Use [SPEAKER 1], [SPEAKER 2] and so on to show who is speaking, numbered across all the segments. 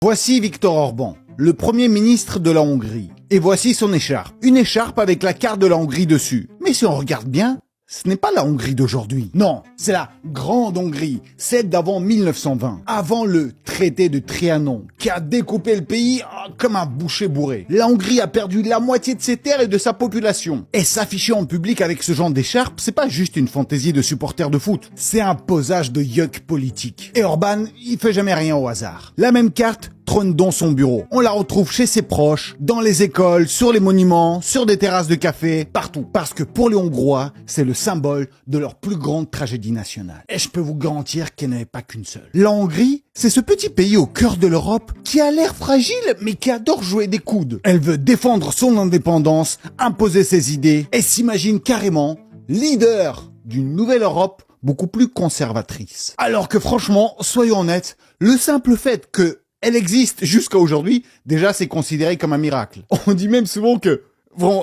[SPEAKER 1] Voici Viktor Orban, le premier ministre de la Hongrie. Et voici son écharpe. Une écharpe avec la carte de la Hongrie dessus. Mais si on regarde bien, ce n'est pas la Hongrie d'aujourd'hui. Non, c'est la Grande Hongrie, celle d'avant 1920. Avant le traité de Trianon, qui a découpé le pays comme un boucher bourré. La Hongrie a perdu la moitié de ses terres et de sa population. Et s'afficher en public avec ce genre d'écharpe, c'est pas juste une fantaisie de supporters de foot. C'est un posage de yuck politique. Et Orban, il fait jamais rien au hasard. La même carte trône dans son bureau. On la retrouve chez ses proches, dans les écoles, sur les monuments, sur des terrasses de café, partout. Parce que pour les Hongrois, c'est le symbole de leur plus grande tragédie nationale. Et je peux vous garantir qu'elle n'avait pas qu'une seule. La Hongrie, c'est ce petit pays au cœur de l'Europe qui a l'air fragile, mais qui adore jouer des coudes. Elle veut défendre son indépendance, imposer ses idées, et s'imagine carrément leader d'une nouvelle Europe beaucoup plus conservatrice. Alors que franchement, soyons honnêtes, le simple fait que elle existe jusqu'à aujourd'hui, déjà c'est considéré comme un miracle. On dit même souvent que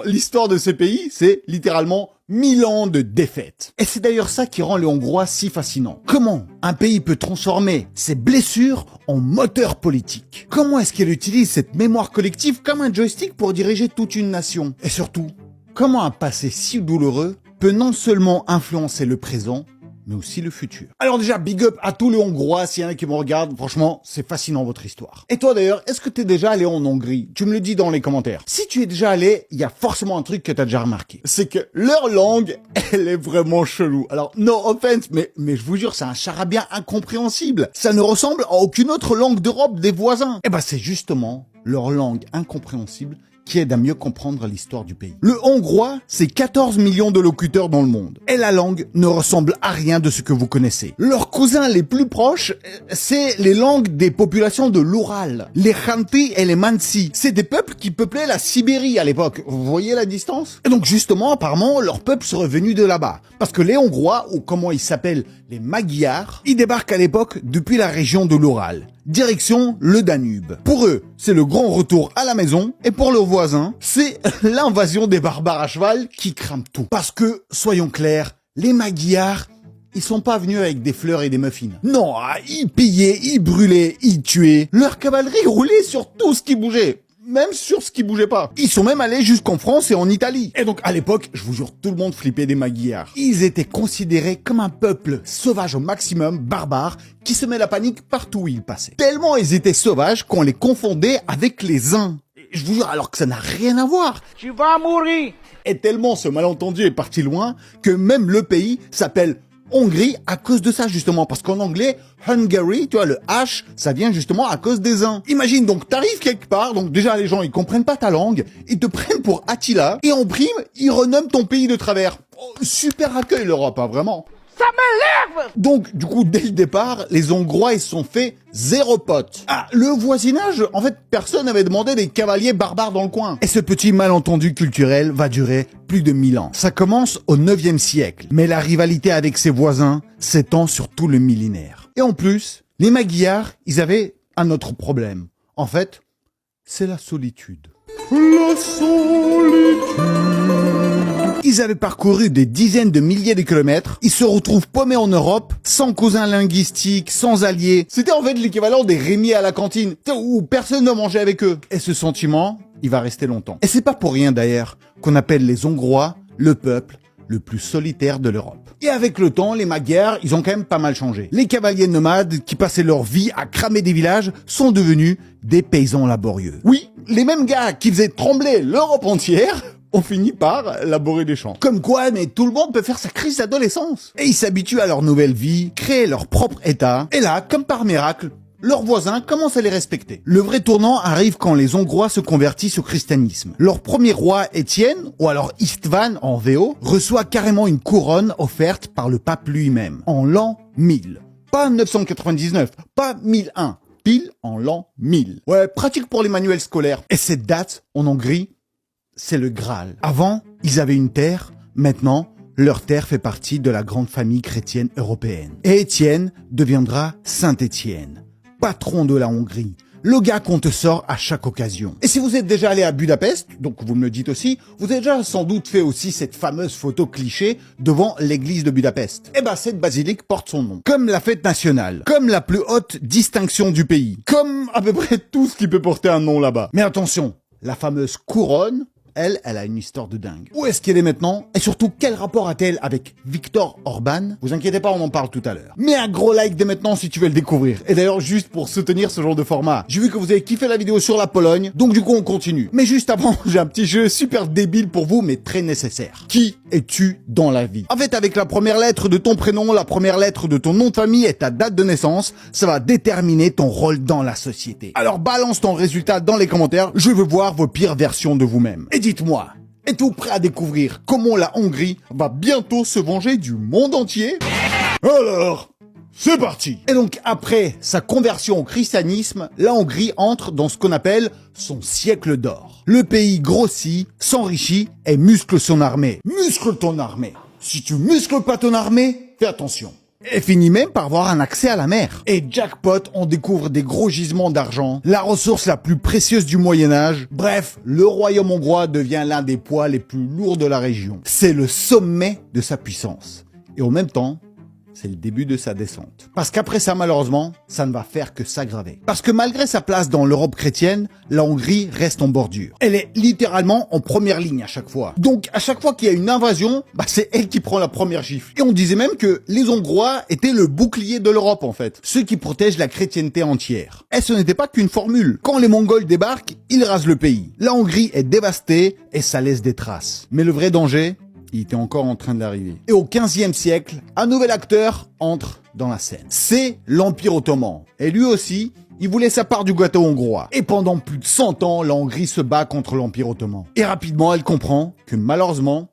[SPEAKER 1] l'histoire de ce pays, c'est littéralement 1000 ans de défaite. Et c'est d'ailleurs ça qui rend les Hongrois si fascinants. Comment un pays peut transformer ses blessures en moteur politique? Comment est-ce qu'il utilise cette mémoire collective comme un joystick pour diriger toute une nation? Et surtout, comment un passé si douloureux peut non seulement influencer le présent, mais aussi le futur. Alors déjà, big up à tous les Hongrois, s'il y en a qui me regardent, franchement, c'est fascinant votre histoire. Et toi d'ailleurs, est-ce que t'es déjà allé en Hongrie? Tu me le dis dans les commentaires. Si tu es déjà allé, il y a forcément un truc que t'as déjà remarqué. C'est que leur langue, elle est vraiment chelou. Alors, no offense, mais je vous jure, c'est un charabia incompréhensible. Ça ne ressemble à aucune autre langue d'Europe des voisins. Et ben c'est justement leur langue incompréhensible qui aide à mieux comprendre l'histoire du pays. Le hongrois, c'est 14 millions de locuteurs dans le monde. Et la langue ne ressemble à rien de ce que vous connaissez. Leurs cousins les plus proches, c'est les langues des populations de l'Oural. Les Khanty et les Mansi. C'est des peuples qui peuplaient la Sibérie à l'époque. Vous voyez la distance? Et donc justement, apparemment, leur peuple serait venu de là-bas. Parce que les Hongrois, ou comment ils s'appellent, les Magyars, ils débarquent à l'époque depuis la région de l'Oural. Direction le Danube. Pour eux, c'est le grand retour à la maison, et pour leurs voisins, c'est l'invasion des barbares à cheval qui crament tout. Parce que, soyons clairs, les Magyars, ils sont pas venus avec des fleurs et des muffins. Non, ils pillaient, ils brûlaient, ils tuaient. Leur cavalerie roulait sur tout ce qui bougeait. Même sur ce qui bougeait pas. Ils sont même allés jusqu'en France et en Italie. Et donc, à l'époque, je vous jure, tout le monde flippait des Magyars. Ils étaient considérés comme un peuple sauvage au maximum, barbare, qui semait la panique partout où ils passaient. Tellement ils étaient sauvages qu'on les confondait avec les Huns. Je vous jure, alors que ça n'a rien à voir.
[SPEAKER 2] Tu vas mourir.
[SPEAKER 1] Et tellement ce malentendu est parti loin que même le pays s'appelle Hongrie à cause de ça justement, parce qu'en anglais, Hungary, tu vois, le H, ça vient justement à cause des uns. Imagine donc, t'arrives quelque part, donc déjà les gens ils comprennent pas ta langue, ils te prennent pour Attila, et en prime, ils renomment ton pays de travers. Oh, super accueil l'Europe, hein, vraiment.
[SPEAKER 2] Ça m'énerve.
[SPEAKER 1] Donc, du coup, dès le départ, les Hongrois, ils se sont fait zéro pote. Ah, le voisinage, en fait, personne n'avait demandé des cavaliers barbares dans le coin. Et ce petit malentendu culturel va durer plus de 1000 ans. Ça commence au 9e siècle, mais la rivalité avec ses voisins s'étend sur tout le millénaire. Et en plus, les Magyars, ils avaient un autre problème. En fait, c'est la solitude. La solitude. Ils avaient parcouru des dizaines de milliers de kilomètres, ils se retrouvent paumés en Europe, sans cousins linguistiques, sans alliés. C'était en fait l'équivalent des Rémi à la cantine, où personne ne mangeait avec eux. Et ce sentiment, il va rester longtemps. Et c'est pas pour rien d'ailleurs qu'on appelle les Hongrois le peuple le plus solitaire de l'Europe. Et avec le temps, les Magyars, ils ont quand même pas mal changé. Les cavaliers nomades qui passaient leur vie à cramer des villages sont devenus des paysans laborieux. Oui, les mêmes gars qui faisaient trembler l'Europe entière ont fini par labourer des champs. Comme quoi, mais tout le monde peut faire sa crise d'adolescence. Et ils s'habituent à leur nouvelle vie, créent leur propre état. Et là, comme par miracle, leurs voisins commencent à les respecter. Le vrai tournant arrive quand les Hongrois se convertissent au christianisme. Leur premier roi, Étienne, ou alors Istvan en VO, reçoit carrément une couronne offerte par le pape lui-même, en l'an 1000. Pas 999, pas 1001, pile en l'an 1000. Ouais, pratique pour les manuels scolaires. Et cette date, en Hongrie, c'est le Graal. Avant, ils avaient une terre, maintenant, leur terre fait partie de la grande famille chrétienne européenne. Et Étienne deviendra Saint Étienne, patron de la Hongrie, le gars qu'on te sort à chaque occasion. Et si vous êtes déjà allé à Budapest, donc vous me le dites aussi, vous avez déjà sans doute fait aussi cette fameuse photo cliché devant l'église de Budapest. Eh ben, cette basilique porte son nom. Comme la fête nationale, comme la plus haute distinction du pays, comme à peu près tout ce qui peut porter un nom là-bas. Mais attention, la fameuse couronne, elle a une histoire de dingue. Où est-ce qu'elle est maintenant? Et surtout, quel rapport a-t-elle avec Viktor Orban? Vous inquiétez pas, on en parle tout à l'heure. Mets un gros like dès maintenant si tu veux le découvrir. Et d'ailleurs, juste pour soutenir ce genre de format, j'ai vu que vous avez kiffé la vidéo sur la Pologne, donc du coup, on continue. Mais juste avant, j'ai un petit jeu super débile pour vous, mais très nécessaire. Qui es-tu dans la vie? En fait, avec la première lettre de ton prénom, la première lettre de ton nom de famille et ta date de naissance, ça va déterminer ton rôle dans la société. Alors, balance ton résultat dans les commentaires, je veux voir vos pires versions de vous-même. Et dites-moi, êtes-vous prêt à découvrir comment la Hongrie va bientôt se venger du monde entier? Alors, c'est parti! Et donc, après sa conversion au christianisme, la Hongrie entre dans ce qu'on appelle son siècle d'or. Le pays grossit, s'enrichit et muscle son armée. Muscle ton armée! Si tu muscles pas ton armée, fais attention. Et finit même par avoir un accès à la mer. Et jackpot, on découvre des gros gisements d'argent, la ressource la plus précieuse du Moyen-Âge. Bref, le royaume hongrois devient l'un des poids les plus lourds de la région. C'est le sommet de sa puissance. Et en même temps, c'est le début de sa descente. Parce qu'après ça, malheureusement, ça ne va faire que s'aggraver. Parce que malgré sa place dans l'Europe chrétienne, la Hongrie reste en bordure. Elle est littéralement en première ligne à chaque fois. Donc, à chaque fois qu'il y a une invasion, c'est elle qui prend la première gifle. Et on disait même que les Hongrois étaient le bouclier de l'Europe, en fait. Ceux qui protègent la chrétienté entière. Et ce n'était pas qu'une formule. Quand les Mongols débarquent, ils rasent le pays. La Hongrie est dévastée et ça laisse des traces. Mais le vrai danger, il était encore en train d'arriver. Et au XVe siècle, un nouvel acteur entre dans la scène. C'est l'Empire ottoman. Et lui aussi, il voulait sa part du gâteau hongrois. Et pendant plus de 100 ans, la Hongrie se bat contre l'Empire ottoman. Et rapidement, elle comprend que malheureusement,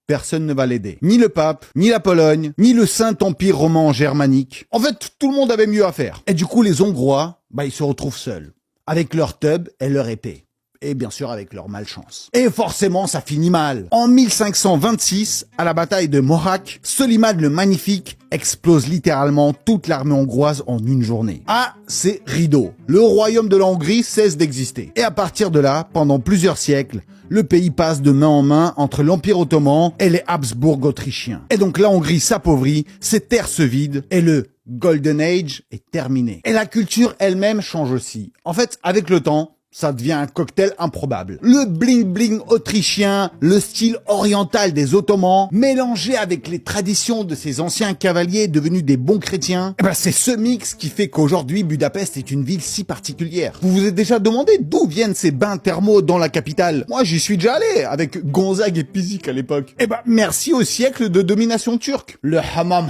[SPEAKER 1] personne ne va l'aider. Ni le pape, ni la Pologne, ni le Saint-Empire roman germanique. En fait, tout le monde avait mieux à faire. Et du coup, les Hongrois, ils se retrouvent seuls. Avec leur tub et leur épée. Et bien sûr avec leur malchance. Et forcément, ça finit mal. En 1526, à la bataille de Mohacs, Soliman le Magnifique explose littéralement toute l'armée hongroise en une journée. Ah, c'est rideau. Le royaume de la Hongrie cesse d'exister. Et à partir de là, pendant plusieurs siècles, le pays passe de main en main entre l'Empire ottoman et les Habsbourg autrichiens. Et donc la Hongrie s'appauvrit, ses terres se vident et le Golden Age est terminé. Et la culture elle-même change aussi. En fait, avec le temps, ça devient un cocktail improbable. Le bling-bling autrichien, le style oriental des Ottomans, mélangé avec les traditions de ces anciens cavaliers devenus des bons chrétiens, c'est ce mix qui fait qu'aujourd'hui Budapest est une ville si particulière. Vous vous êtes déjà demandé d'où viennent ces bains thermaux dans la capitale? Moi, j'y suis déjà allé, avec Gonzague et Pizik à l'époque. Merci au siècle de domination turque. Le hammam,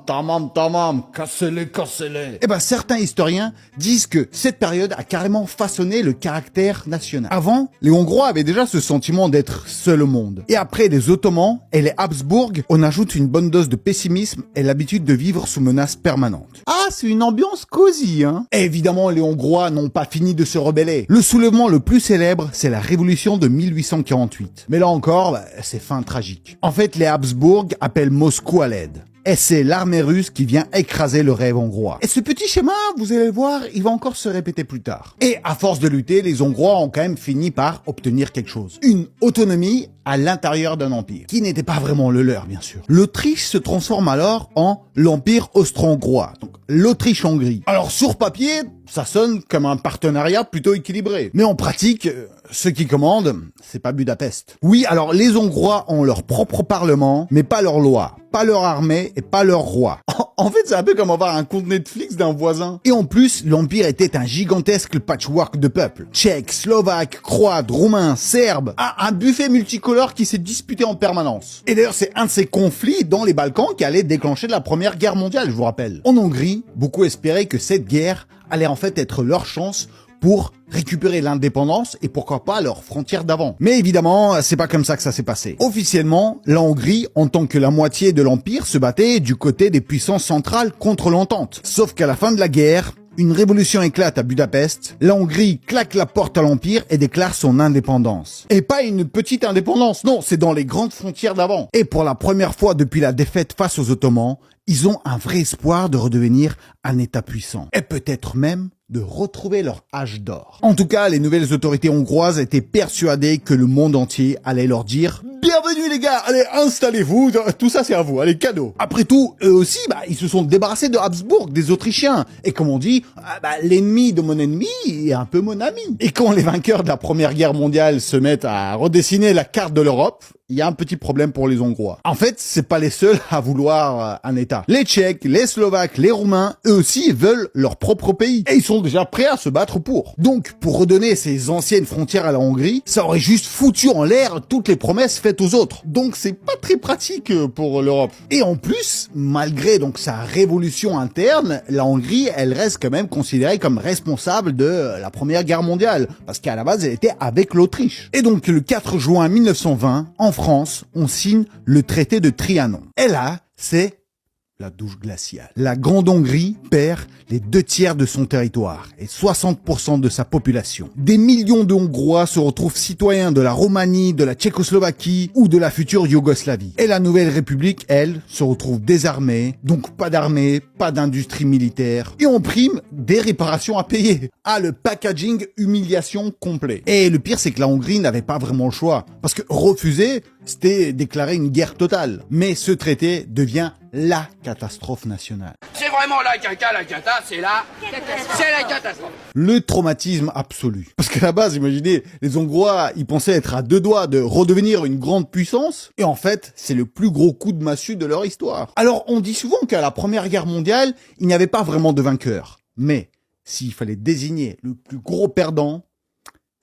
[SPEAKER 1] tamam, cassez-les. Certains historiens disent que cette période a carrément façonné le caractère national. Avant, les Hongrois avaient déjà ce sentiment d'être seuls au monde. Et après les Ottomans et les Habsbourg, on ajoute une bonne dose de pessimisme et l'habitude de vivre sous menace permanente. Ah, c'est une ambiance cosy, hein? Et évidemment, les Hongrois n'ont pas fini de se rebeller. Le soulèvement le plus célèbre, c'est la révolution de 1848. Mais là encore, c'est fin tragique. En fait, les Habsbourg appellent Moscou à l'aide. Et c'est l'armée russe qui vient écraser le rêve hongrois. Et ce petit schéma, vous allez le voir, il va encore se répéter plus tard. Et à force de lutter, les Hongrois ont quand même fini par obtenir quelque chose. Une autonomie à l'intérieur d'un empire, qui n'était pas vraiment le leur, bien sûr. L'Autriche se transforme alors en l'Empire austro-hongrois, donc l'Autriche-Hongrie. Alors sur papier, ça sonne comme un partenariat plutôt équilibré. Mais en pratique, ceux qui commandent, c'est pas Budapest. Oui, alors les Hongrois ont leur propre parlement, mais pas leur loi, pas leur armée et pas leur roi. En fait, c'est un peu comme avoir un compte Netflix d'un voisin. Et en plus, l'Empire était un gigantesque patchwork de peuples. Tchèques, Slovaques, Croates, Roumains, Serbes. Un buffet multicolore qui s'est disputé en permanence. Et d'ailleurs, c'est un de ces conflits dans les Balkans qui allait déclencher la Première Guerre mondiale, je vous rappelle. En Hongrie, beaucoup espéraient que cette guerre allait en fait être leur chance pour récupérer l'indépendance et pourquoi pas leurs frontières d'avant. Mais évidemment, c'est pas comme ça que ça s'est passé. Officiellement, la Hongrie, en tant que la moitié de l'Empire, se battait du côté des puissances centrales contre l'Entente. Sauf qu'à la fin de la guerre, une révolution éclate à Budapest, la Hongrie claque la porte à l'Empire et déclare son indépendance. Et pas une petite indépendance, non, c'est dans les grandes frontières d'avant. Et pour la première fois depuis la défaite face aux Ottomans, Ils ont un vrai espoir de redevenir un État puissant. Et peut-être même de retrouver leur âge d'or. En tout cas, les nouvelles autorités hongroises étaient persuadées que le monde entier allait leur dire « Bienvenue les gars, allez installez-vous, tout ça c'est à vous, allez cadeau ». Après tout, eux aussi, ils se sont débarrassés de Habsbourg, des Autrichiens. Et comme on dit, l'ennemi de mon ennemi est un peu mon ami. Et quand les vainqueurs de la Première Guerre mondiale se mettent à redessiner la carte de l'Europe, il y a un petit problème pour les Hongrois. En fait, c'est pas les seuls à vouloir un État. Les Tchèques, les Slovaques, les Roumains, eux aussi veulent leur propre pays. Et ils sont déjà prêts à se battre pour. Donc, pour redonner ces anciennes frontières à la Hongrie, ça aurait juste foutu en l'air toutes les promesses faites aux autres. Donc, c'est pas très pratique pour l'Europe. Et en plus, malgré donc sa révolution interne, la Hongrie, elle reste quand même considérée comme responsable de la Première Guerre mondiale. Parce qu'à la base, elle était avec l'Autriche. Et donc, le 4 juin 1920, en France, on signe le traité de Trianon. Et là, c'est la douche glaciale. La Grande Hongrie perd les 2/3 de son territoire et 60% de sa population. Des millions de Hongrois se retrouvent citoyens de la Roumanie, de la Tchécoslovaquie ou de la future Yougoslavie. Et la Nouvelle République, elle, se retrouve désarmée, donc pas d'armée, pas d'industrie militaire, et en prime, des réparations à payer. Ah, le packaging humiliation complet. Et le pire, c'est que la Hongrie n'avait pas vraiment le choix, parce que refuser, c'était déclarer une guerre totale. Mais ce traité devient la catastrophe nationale.
[SPEAKER 3] C'est vraiment la cata, c'est la catastrophe.
[SPEAKER 1] Le traumatisme absolu. Parce qu'à la base, imaginez, les Hongrois, ils pensaient être à 2 doigts de redevenir une grande puissance, et en fait, c'est le plus gros coup de massue de leur histoire. Alors, on dit souvent qu'à la Première Guerre mondiale, il n'y avait pas vraiment de vainqueur. Mais, s'il fallait désigner le plus gros perdant,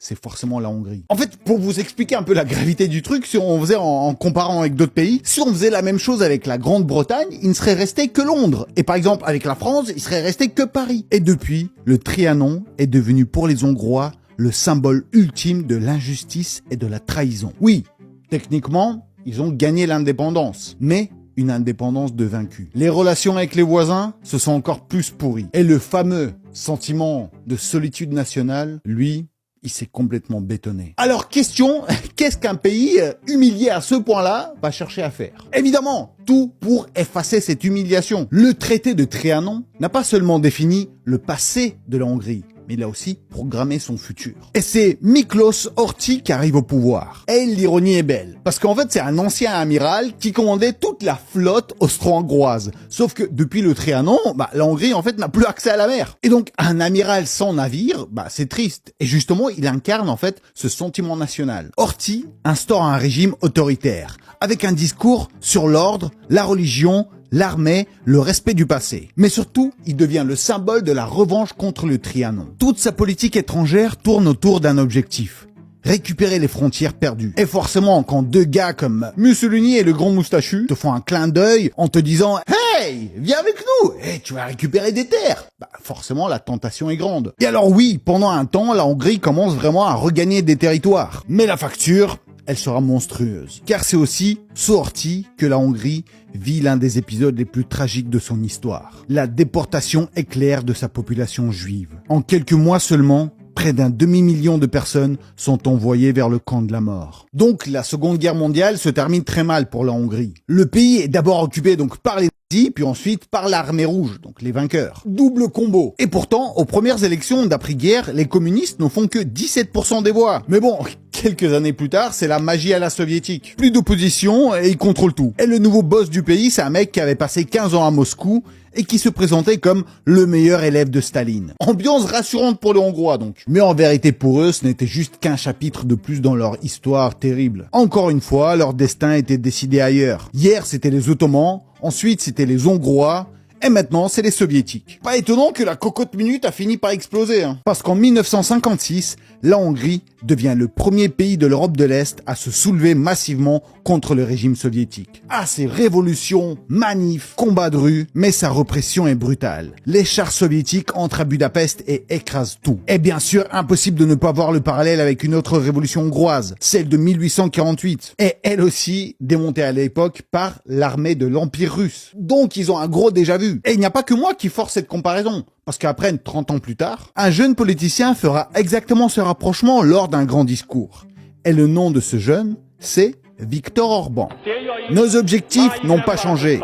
[SPEAKER 1] c'est forcément la Hongrie. En fait, pour vous expliquer un peu la gravité du truc, si on faisait en comparant avec d'autres pays, si on faisait la même chose avec la Grande-Bretagne, il ne serait resté que Londres. Et par exemple, avec la France, il serait resté que Paris. Et depuis, le Trianon est devenu pour les Hongrois le symbole ultime de l'injustice et de la trahison. Oui, techniquement, ils ont gagné l'indépendance, mais une indépendance de vaincus. Les relations avec les voisins se sont encore plus pourries. Et le fameux sentiment de solitude nationale, lui, il s'est complètement bétonné. Alors question, qu'est-ce qu'un pays humilié à ce point-là va chercher à faire? Évidemment, tout pour effacer cette humiliation. Le traité de Trianon n'a pas seulement défini le passé de la Hongrie, mais il a aussi programmé son futur. Et c'est Miklos Horthy qui arrive au pouvoir. Et l'ironie est belle, parce qu'en fait c'est un ancien amiral qui commandait toute la flotte austro-hongroise. Sauf que depuis le Trianon, la Hongrie en fait n'a plus accès à la mer. Et donc un amiral sans navire, c'est triste. Et justement, il incarne en fait ce sentiment national. Horthy instaure un régime autoritaire, avec un discours sur l'ordre, la religion, l'armée, le respect du passé. Mais surtout, il devient le symbole de la revanche contre le Trianon. Toute sa politique étrangère tourne autour d'un objectif: récupérer les frontières perdues. Et forcément, quand 2 gars comme Mussolini et le grand moustachu te font un clin d'œil en te disant « Hey, viens avec nous, tu vas récupérer des terres », forcément la tentation est grande. Et alors oui, pendant un temps, la Hongrie commence vraiment à regagner des territoires. Mais la facture, elle sera monstrueuse. Car c'est aussi sous Horthy que la Hongrie vit l'un des épisodes les plus tragiques de son histoire. La déportation éclair de sa population juive. En quelques mois seulement, près d'un demi-million de personnes sont envoyées vers le camp de la mort. Donc la Seconde Guerre mondiale se termine très mal pour la Hongrie. Le pays est d'abord occupé donc par les nazis, puis ensuite par l'armée rouge, donc les vainqueurs. Double combo. Et pourtant, aux premières élections d'après-guerre, les communistes n'en font que 17% des voix. Mais bon, quelques années plus tard, c'est la magie à la soviétique. Plus d'opposition et ils contrôlent tout. Et le nouveau boss du pays, c'est un mec qui avait passé 15 ans à Moscou et qui se présentait comme le meilleur élève de Staline. Ambiance rassurante pour les Hongrois donc. Mais en vérité pour eux, ce n'était juste qu'un chapitre de plus dans leur histoire terrible. Encore une fois, leur destin était décidé ailleurs. Hier, c'était les Ottomans, ensuite c'était les Hongrois, et maintenant, c'est les Soviétiques. Pas étonnant que la cocotte minute a fini par exploser, parce qu'en 1956, la Hongrie devient le premier pays de l'Europe de l'Est à se soulever massivement contre le régime soviétique. Ah, ces révolutions, manifs, combats de rue, mais sa répression est brutale. Les chars soviétiques entrent à Budapest et écrasent tout. Et bien sûr, impossible de ne pas voir le parallèle avec une autre révolution hongroise, celle de 1848, et elle aussi démontée à l'époque par l'armée de l'Empire russe. Donc ils ont un gros déjà-vu. Et il n'y a pas que moi qui force cette comparaison, parce qu'après 30 ans plus tard, un jeune politicien fera exactement ce rapprochement lors d'un grand discours. Et le nom de ce jeune, c'est Viktor Orban. Nos objectifs n'ont pas changé.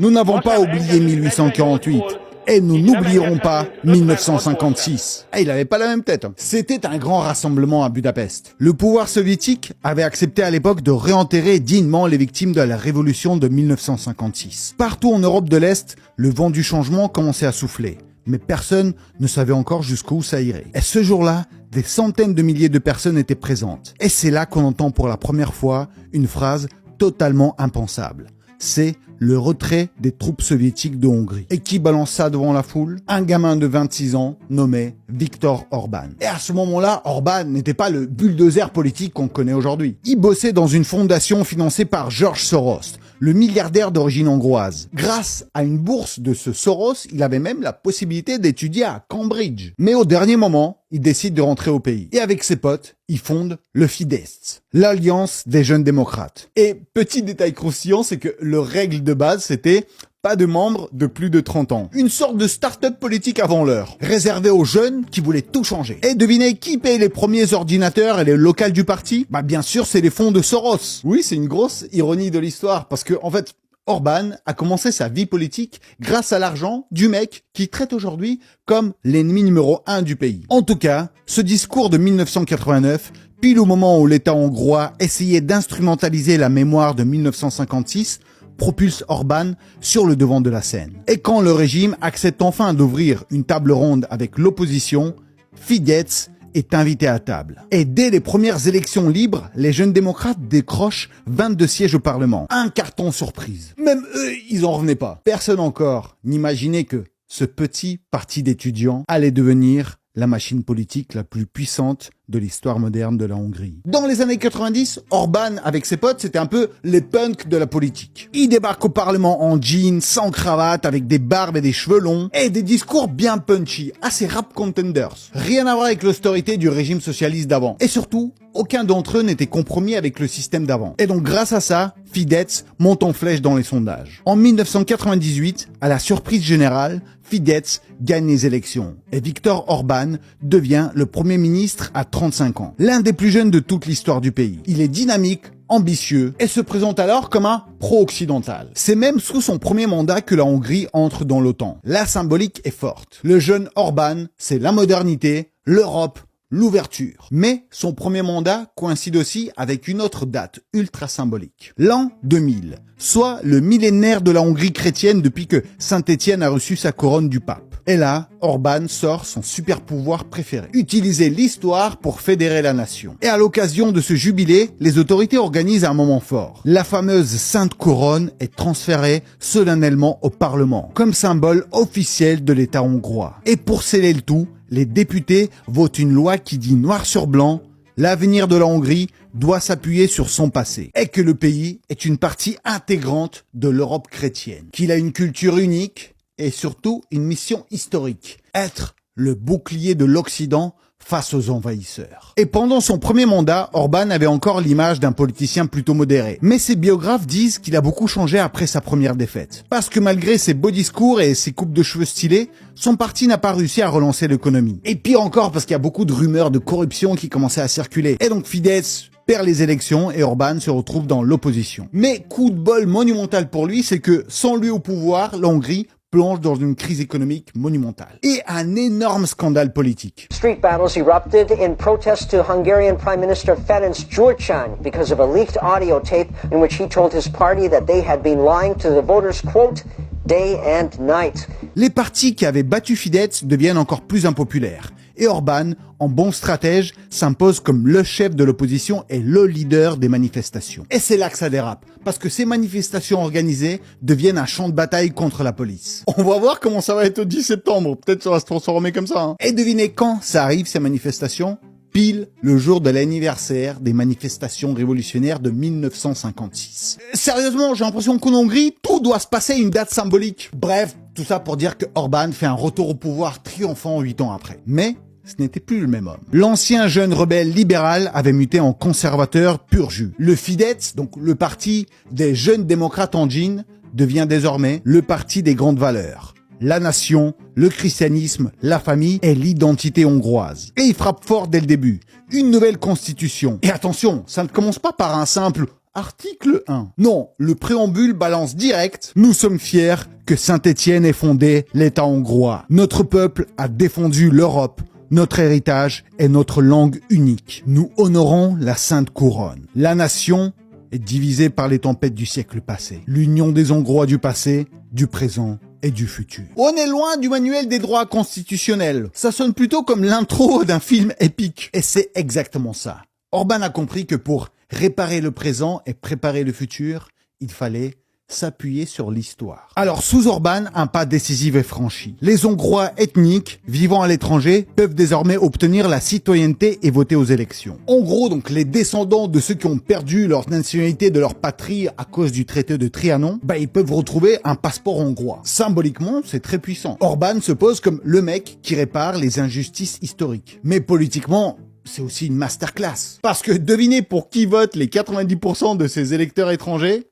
[SPEAKER 1] Nous n'avons pas oublié 1848. Et nous n'oublierons pas 1956. Il avait pas la même tête. C'était un grand rassemblement à Budapest. Le pouvoir soviétique avait accepté à l'époque de réenterrer dignement les victimes de la révolution de 1956. Partout en Europe de l'Est, le vent du changement commençait à souffler. Mais personne ne savait encore jusqu'où ça irait. Et ce jour-là, des centaines de milliers de personnes étaient présentes. Et c'est là qu'on entend pour la première fois une phrase totalement impensable. C'est le retrait des troupes soviétiques de Hongrie. Et qui balance ça devant la foule? Un gamin de 26 ans nommé Viktor Orban. Et à ce moment-là, Orban n'était pas le bulldozer politique qu'on connaît aujourd'hui. Il bossait dans une fondation financée par George Soros, le milliardaire d'origine hongroise. Grâce à une bourse de ce Soros, il avait même la possibilité d'étudier à Cambridge. Mais au dernier moment, il décide de rentrer au pays. Et avec ses potes, il fonde le Fidesz, l'Alliance des jeunes démocrates. Et petit détail croustillant, c'est que leur règle de base, c'était pas de membres de plus de 30 ans. Une sorte de start-up politique avant l'heure, réservée aux jeunes qui voulaient tout changer. Et devinez qui paye les premiers ordinateurs et les locales du parti? Bien sûr, c'est les fonds de Soros. Oui, c'est une grosse ironie de l'histoire, parce que, en fait, Orban a commencé sa vie politique grâce à l'argent du mec qui traite aujourd'hui comme l'ennemi numéro 1 du pays. En tout cas, ce discours de 1989, pile au moment où l'État hongrois essayait d'instrumentaliser la mémoire de 1956, propulse Orban sur le devant de la scène. Et quand le régime accepte enfin d'ouvrir une table ronde avec l'opposition, Fidesz est invité à table. Et dès les premières élections libres, les jeunes démocrates décrochent 22 sièges au Parlement. Un carton surprise. Même eux, ils en revenaient pas. Personne encore n'imaginait que ce petit parti d'étudiants allait devenir la machine politique la plus puissante de l'histoire moderne de la Hongrie. Dans les années 90, Orban, avec ses potes, c'était un peu les punks de la politique. Il débarque au Parlement en jeans, sans cravate, avec des barbes et des cheveux longs, et des discours bien punchy, assez rap contenders. Rien à voir avec l'austérité du régime socialiste d'avant. Et surtout, aucun d'entre eux n'était compromis avec le système d'avant. Et donc grâce à ça, Fidesz monte en flèche dans les sondages. En 1998, à la surprise générale, Fidesz gagne les élections et Viktor Orban devient le premier ministre à 35 ans. L'un des plus jeunes de toute l'histoire du pays. Il est dynamique, ambitieux et se présente alors comme un pro-occidental. C'est même sous son premier mandat que la Hongrie entre dans l'OTAN. La symbolique est forte. Le jeune Orban, c'est la modernité, l'Europe, l'ouverture. Mais son premier mandat coïncide aussi avec une autre date ultra symbolique. L'an 2000, soit le millénaire de la Hongrie chrétienne depuis que Saint-Étienne a reçu sa couronne du pape. Et là, Orban sort son super pouvoir préféré. Utiliser l'histoire pour fédérer la nation. Et à l'occasion de ce jubilé, les autorités organisent un moment fort. La fameuse Sainte Couronne est transférée solennellement au Parlement, comme symbole officiel de l'État hongrois. Et pour sceller le tout, les députés votent une loi qui dit noir sur blanc « L'avenir de la Hongrie doit s'appuyer sur son passé et que le pays est une partie intégrante de l'Europe chrétienne, qu'il a une culture unique et surtout une mission historique, être le bouclier de l'Occident face aux envahisseurs. » Et pendant son premier mandat, Orban avait encore l'image d'un politicien plutôt modéré. Mais ses biographes disent qu'il a beaucoup changé après sa première défaite. Parce que malgré ses beaux discours et ses coupes de cheveux stylées, son parti n'a pas réussi à relancer l'économie. Et pire encore parce qu'il y a beaucoup de rumeurs de corruption qui commençaient à circuler. Et donc Fidesz perd les élections et Orban se retrouve dans l'opposition. Mais coup de bol monumental pour lui, c'est que sans lui au pouvoir, la Hongrie plonge dans une crise économique monumentale. Et un énorme scandale politique.
[SPEAKER 4] Street battles erupted in protest to Hungarian Prime Minister Ferenc Gyurcsány because of a leaked audio tape in which he told his party that they had been lying to the voters, quote, day and night.
[SPEAKER 1] Les partis qui avaient battu Fidesz deviennent encore plus impopulaires. Et Orban, en bon stratège, s'impose comme le chef de l'opposition et le leader des manifestations. Et c'est là que ça dérape, parce que ces manifestations organisées deviennent un champ de bataille contre la police. On va voir comment ça va être au 10 septembre, peut-être ça va se transformer comme ça. Et devinez quand ça arrive ces manifestations? Pile le jour de l'anniversaire des manifestations révolutionnaires de 1956. Sérieusement, j'ai l'impression qu'en Hongrie, tout doit se passer à une date symbolique. Bref, tout ça pour dire que Orban fait un retour au pouvoir triomphant 8 ans après. Mais ce n'était plus le même homme. L'ancien jeune rebelle libéral avait muté en conservateur pur jus. Le Fidesz, donc le parti des jeunes démocrates en jean, devient désormais le parti des grandes valeurs. La nation, le christianisme, la famille et l'identité hongroise. Et il frappe fort dès le début. Une nouvelle constitution. Et attention, ça ne commence pas par un simple Article 1. Non, le préambule balance direct. Nous sommes fiers que Saint-Étienne ait fondé l'État hongrois. Notre peuple a défendu l'Europe. Notre héritage est notre langue unique. Nous honorons la Sainte Couronne. La nation est divisée par les tempêtes du siècle passé. L'union des Hongrois du passé, du présent et du futur. On est loin du manuel des droits constitutionnels. Ça sonne plutôt comme l'intro d'un film épique. Et c'est exactement ça. Orban a compris que pour réparer le présent et préparer le futur, il fallait s'appuyer sur l'histoire. Alors, sous Orban, un pas décisif est franchi. Les Hongrois ethniques vivant à l'étranger peuvent désormais obtenir la citoyenneté et voter aux élections. En gros, donc, les descendants de ceux qui ont perdu leur nationalité de leur patrie à cause du traité de Trianon, ils peuvent retrouver un passeport hongrois. Symboliquement, c'est très puissant. Orban se pose comme le mec qui répare les injustices historiques. Mais politiquement, c'est aussi une masterclass. Parce que devinez pour qui votent les 90% de ces électeurs étrangers?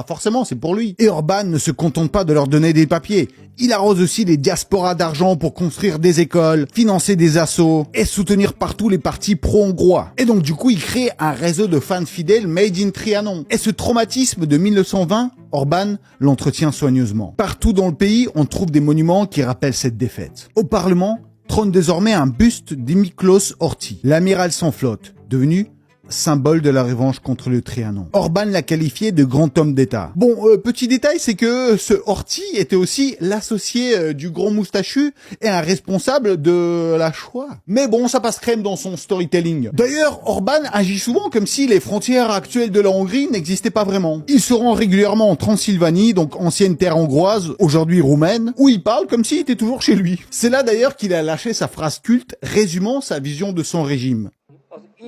[SPEAKER 1] Forcément, c'est pour lui. Et Orban ne se contente pas de leur donner des papiers. Il arrose aussi les diasporas d'argent pour construire des écoles, financer des assos et soutenir partout les partis pro-hongrois. Et donc du coup, il crée un réseau de fans fidèles made in Trianon. Et ce traumatisme de 1920, Orban l'entretient soigneusement. Partout dans le pays, on trouve des monuments qui rappellent cette défaite. Au Parlement, trône désormais un buste d'Imiklos Horthy, l'amiral sans flotte, devenu symbole de la revanche contre le Trianon. Orban l'a qualifié de grand homme d'État. Bon, petit détail, c'est que ce Horthy était aussi l'associé du grand moustachu et un responsable de la Shoah. Mais bon, ça passe crème dans son storytelling. D'ailleurs, Orban agit souvent comme si les frontières actuelles de la Hongrie n'existaient pas vraiment. Il se rend régulièrement en Transylvanie, donc ancienne terre hongroise, aujourd'hui roumaine, où il parle comme s'il était toujours chez lui. C'est là d'ailleurs qu'il a lâché sa phrase culte résumant sa vision de son régime.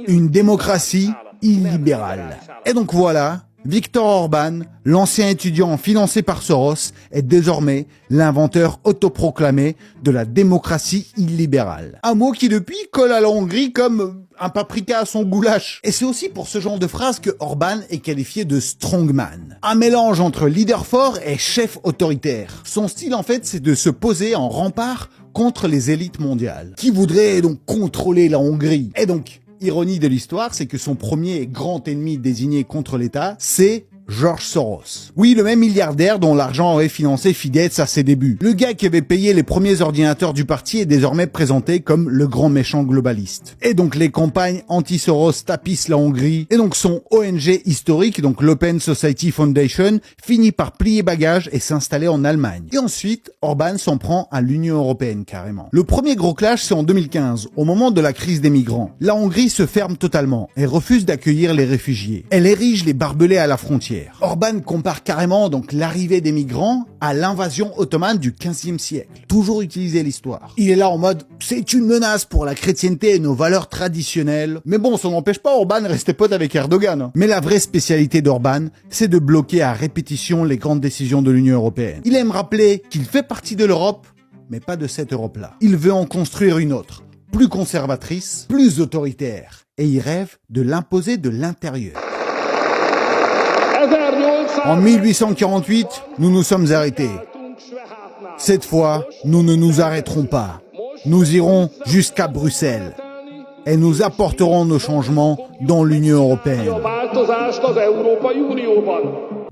[SPEAKER 1] Une démocratie illibérale. Et donc voilà, Viktor Orban, l'ancien étudiant financé par Soros, est désormais l'inventeur autoproclamé de la démocratie illibérale. Un mot qui depuis colle à la Hongrie comme un paprika à son goulash. Et c'est aussi pour ce genre de phrase que Orban est qualifié de strongman. Un mélange entre leader fort et chef autoritaire. Son style en fait, c'est de se poser en rempart contre les élites mondiales, qui voudraient donc contrôler la Hongrie. Et donc, ironie de l'histoire, c'est que son premier grand ennemi désigné contre l'État, c'est George Soros. Oui, le même milliardaire dont l'argent aurait financé Fidesz à ses débuts. Le gars qui avait payé les premiers ordinateurs du parti est désormais présenté comme le grand méchant globaliste. Et donc les campagnes anti-Soros tapissent la Hongrie, et donc son ONG historique, donc l'Open Society Foundation, finit par plier bagage et s'installer en Allemagne. Et ensuite, Orban s'en prend à l'Union européenne carrément. Le premier gros clash, c'est en 2015, au moment de la crise des migrants. La Hongrie se ferme totalement et refuse d'accueillir les réfugiés. Elle érige les barbelés à la frontière. Orban compare carrément donc l'arrivée des migrants à l'invasion ottomane du XVe siècle. Toujours utiliser l'histoire. Il est là en mode « c'est une menace pour la chrétienté et nos valeurs traditionnelles ». Mais bon, ça n'empêche pas Orban de rester pote avec Erdogan. Mais la vraie spécialité d'Orban, c'est de bloquer à répétition les grandes décisions de l'Union européenne. Il aime rappeler qu'il fait partie de l'Europe, mais pas de cette Europe-là. Il veut en construire une autre, plus conservatrice, plus autoritaire. Et il rêve de l'imposer de l'intérieur. En 1848, nous nous sommes arrêtés. Cette fois, nous ne nous arrêterons pas. Nous irons jusqu'à Bruxelles et nous apporterons nos changements dans l'Union européenne.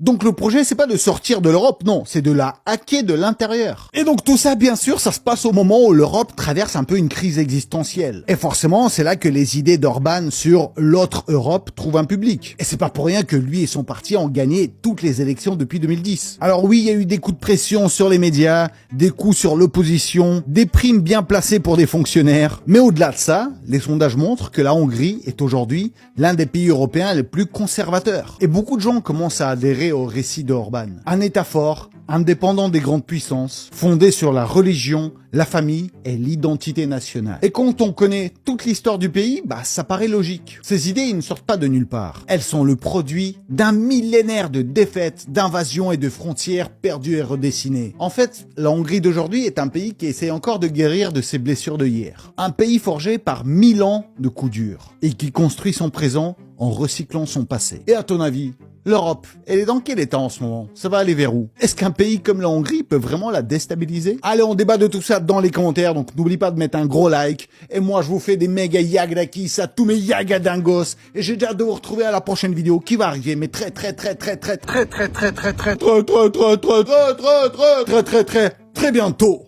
[SPEAKER 1] Donc le projet, c'est pas de sortir de l'Europe, non, c'est de la hacker de l'intérieur. Et donc tout ça, bien sûr, ça se passe au moment où l'Europe traverse un peu une crise existentielle. Et forcément, c'est là que les idées d'Orban sur l'autre Europe trouvent un public. Et c'est pas pour rien que lui et son parti ont gagné toutes les élections depuis 2010. Alors oui, il y a eu des coups de pression sur les médias, des coups sur l'opposition, des primes bien placées pour des fonctionnaires. Mais au-delà de ça, les sondages montrent que la Hongrie est aujourd'hui l'un des pays européens les plus conservateurs. Et beaucoup de gens commencent à adhérer au récit d'Orban. Un État fort, indépendant des grandes puissances, fondé sur la religion, la famille et l'identité nationale. Et quand on connaît toute l'histoire du pays, ça paraît logique. Ces idées, ils ne sortent pas de nulle part. Elles sont le produit d'un millénaire de défaites, d'invasions et de frontières perdues et redessinées. En fait, la Hongrie d'aujourd'hui est un pays qui essaie encore de guérir de ses blessures de hier. Un pays forgé par 1000 ans de coups durs et qui construit son présent en recyclant son passé. Et à ton avis, L'Europe, elle est dans quel état en ce moment? Ça va aller vers où? Est-ce qu'un pays comme la Hongrie peut vraiment la déstabiliser? Allez, on débat de tout ça dans les commentaires, donc n'oublie pas de mettre un gros like. Et moi, je vous fais des méga yagdakis à tous mes yagadingos. Et j'ai déjà hâte de vous retrouver à la prochaine vidéo qui va arriver, mais très bientôt.